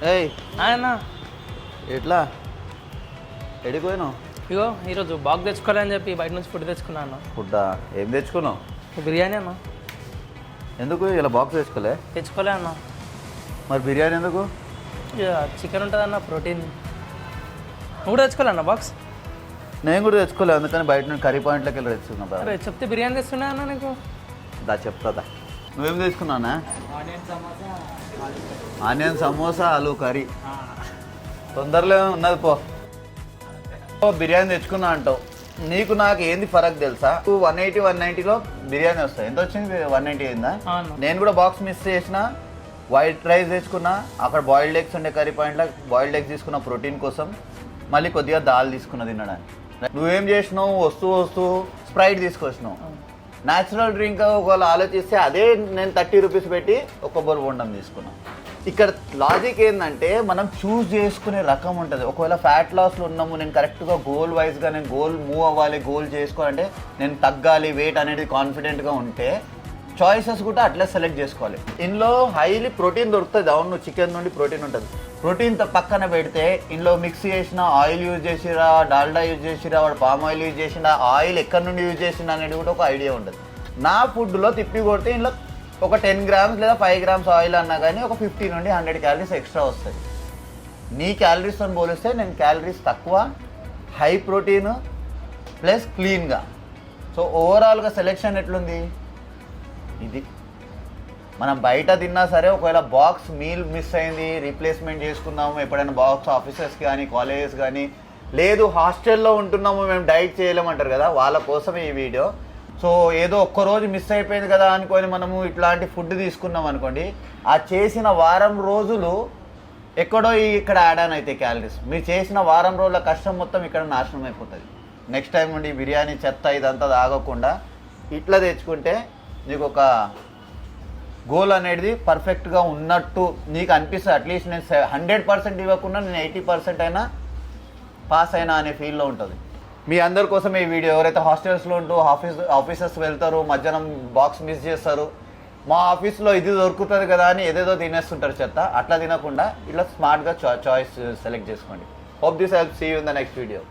ఏయ్ ఆయన ఎట్లా ఎడిపోయినావు? ఇగో ఈరోజు బాగా తెచ్చుకోవాలని చెప్పి బయట నుంచి ఫుడ్ తెచ్చుకున్నాను. ఫుడ్డా? ఏం తెచ్చుకున్నావు? బిర్యానీ అన్న. ఎందుకు ఇలా బాక్స్ తెచ్చుకోలే అన్న. మరి బిర్యానీ ఎందుకు? ఇక చికెన్ ఉంటుంది అన్న, ప్రోటీన్. నువ్వు కూడా తెచ్చుకోలే అన్న బాక్స్? నేను కూడా తెచ్చుకోలే, అందుకని బయట నుండి కర్రీ పాయింట్లోకి వెళ్ళి తెచ్చుకున్నా. అరే చెప్తే బిర్యానీ తెస్తున్నా అన్న నీకు. చెప్తా. నువ్వేం తెచ్చుకున్నానా? Onion samosa aloo curry. తొందరలో ఉన్నది పో. బిర్యానీ తెచ్చుకున్నా అంటావు, నీకు నాకు ఏంది ఫరక్ తెలుసా? 180 190లో బిర్యానీ వస్తాయి. ఎంత వచ్చింది? 190 అయిందా? నేను కూడా బాక్స్ మిస్ చేసిన. వైట్ రైస్ తెచ్చుకున్నా, అక్కడ బాయిల్డ్ ఎగ్స్ ఉండే కర్రీ పాయింట్లో బాయిల్డ్ ఎగ్స్ తీసుకున్న ప్రోటీన్ కోసం. మళ్ళీ కొద్దిగా దాల్ తీసుకున్నా తినడానికి. నువ్వేం చేసినావు? వస్తూ స్ప్రైట్ తీసుకొచ్చినావు. న్యాచురల్ డ్రింక్ ఒకవేళ ఆలోచిస్తే అదే నేను 30 రూపీస్ పెట్టి ఒక కొబ్బరి బొండం తీసుకున్నాను. ఇక్కడ లాజిక్ ఏంటంటే మనం చూస్ చేసుకునే రకం ఉంటుంది. ఒకవేళ ఫ్యాట్ లాస్లో ఉన్నాము, నేను కరెక్ట్గా గోల్ వైజ్గా నేను గోల్ మూవ్ అవ్వాలి, గోల్ చేసుకోవాలంటే నేను తగ్గాలి వెయిట్ అనేది కాన్ఫిడెంట్గా ఉంటే చాయిసెస్ కూడా అట్లా సెలెక్ట్ చేసుకోవాలి. ఇందులో హైలీ ప్రోటీన్ దొరుకుతుంది. అవును, చికెన్ నుండి ప్రోటీన్ ఉంటుంది. ప్రోటీన్ పక్కన పెడితే ఇందులో మిక్స్ చేసిన ఆయిల్ యూజ్ చేసిరా, డాల్డా యూజ్ చేసిరా, వాడు పామ్ ఆయిల్ యూజ్ చేసిన, ఆయిల్ ఎక్కడి నుండి యూజ్ చేసిన అనేది కూడా ఒక ఐడియా ఉంటుంది. నా ఫుడ్లో తిప్పి కొడితే ఇందులో ఒక 10 గ్రామ్స్ లేదా 5 గ్రామ్స్ ఆయిల్ అన్నా కానీ ఒక 50 నుండి 100 క్యాలరీస్ ఎక్స్ట్రా వస్తుంది. నీ క్యాలరీస్తో పోలిస్తే నేను క్యాలరీస్ తక్కువ, హై ప్రోటీన్ ప్లస్ క్లీన్గా. సో ఓవరాల్గా సెలెక్షన్ ఎట్లుంది? ఇది మనం బయట తిన్నా సరే ఒకవేళ బాక్స్ మీల్ మిస్ అయింది, రీప్లేస్మెంట్ చేసుకుందాము ఎప్పుడైనా బాక్స్ ఆఫీసర్స్ కానీ కాలేజెస్ కానీ, లేదు హాస్టల్లో ఉంటున్నాము మేము డైట్ చేయలేమంటారు కదా, వాళ్ళ కోసమే ఈ వీడియో. సో ఏదో ఒక్కరోజు మిస్ అయిపోయింది కదా అనుకొని మనము ఇట్లాంటి ఫుడ్ తీసుకున్నాం అనుకోండి, ఆ చేసిన వారం రోజులు ఎక్కడో ఇక్కడ యాడ్ ఆన్ అయితే క్యాలరీస్, మీరు చేసిన వారం రోజుల కష్టం మొత్తం ఇక్కడ నాశనం అయిపోతుంది. నెక్స్ట్ టైం నుండి బిర్యానీ చెత్త ఇదంతా తాగకుండా ఇట్లా తెచ్చుకుంటే నీకు ఒక గోల్ అనేది పర్ఫెక్ట్గా ఉన్నట్టు నీకు అనిపిస్తుంది. అట్లీస్ట్ నేను 100% ఇవ్వకుండా నేను 80% అయినా పాస్ అయినా అనే ఫీల్లో ఉంటుంది. మీ అందరి కోసం ఈ వీడియో. ఎవరైతే హాస్టల్స్లో ఉంటూ ఆఫీసెస్ వెళ్తారో మధ్యాహ్నం బాక్స్ మిస్ చేస్తారు, మా ఆఫీస్లో ఇది దొరుకుతుంది కదా అని ఏదేదో తినేస్తుంటారు చెత్త, అట్లా తినకుండా ఇట్లా స్మార్ట్గా చాయిస్ సెలెక్ట్ చేసుకోండి. Hope this help. See you in the next video.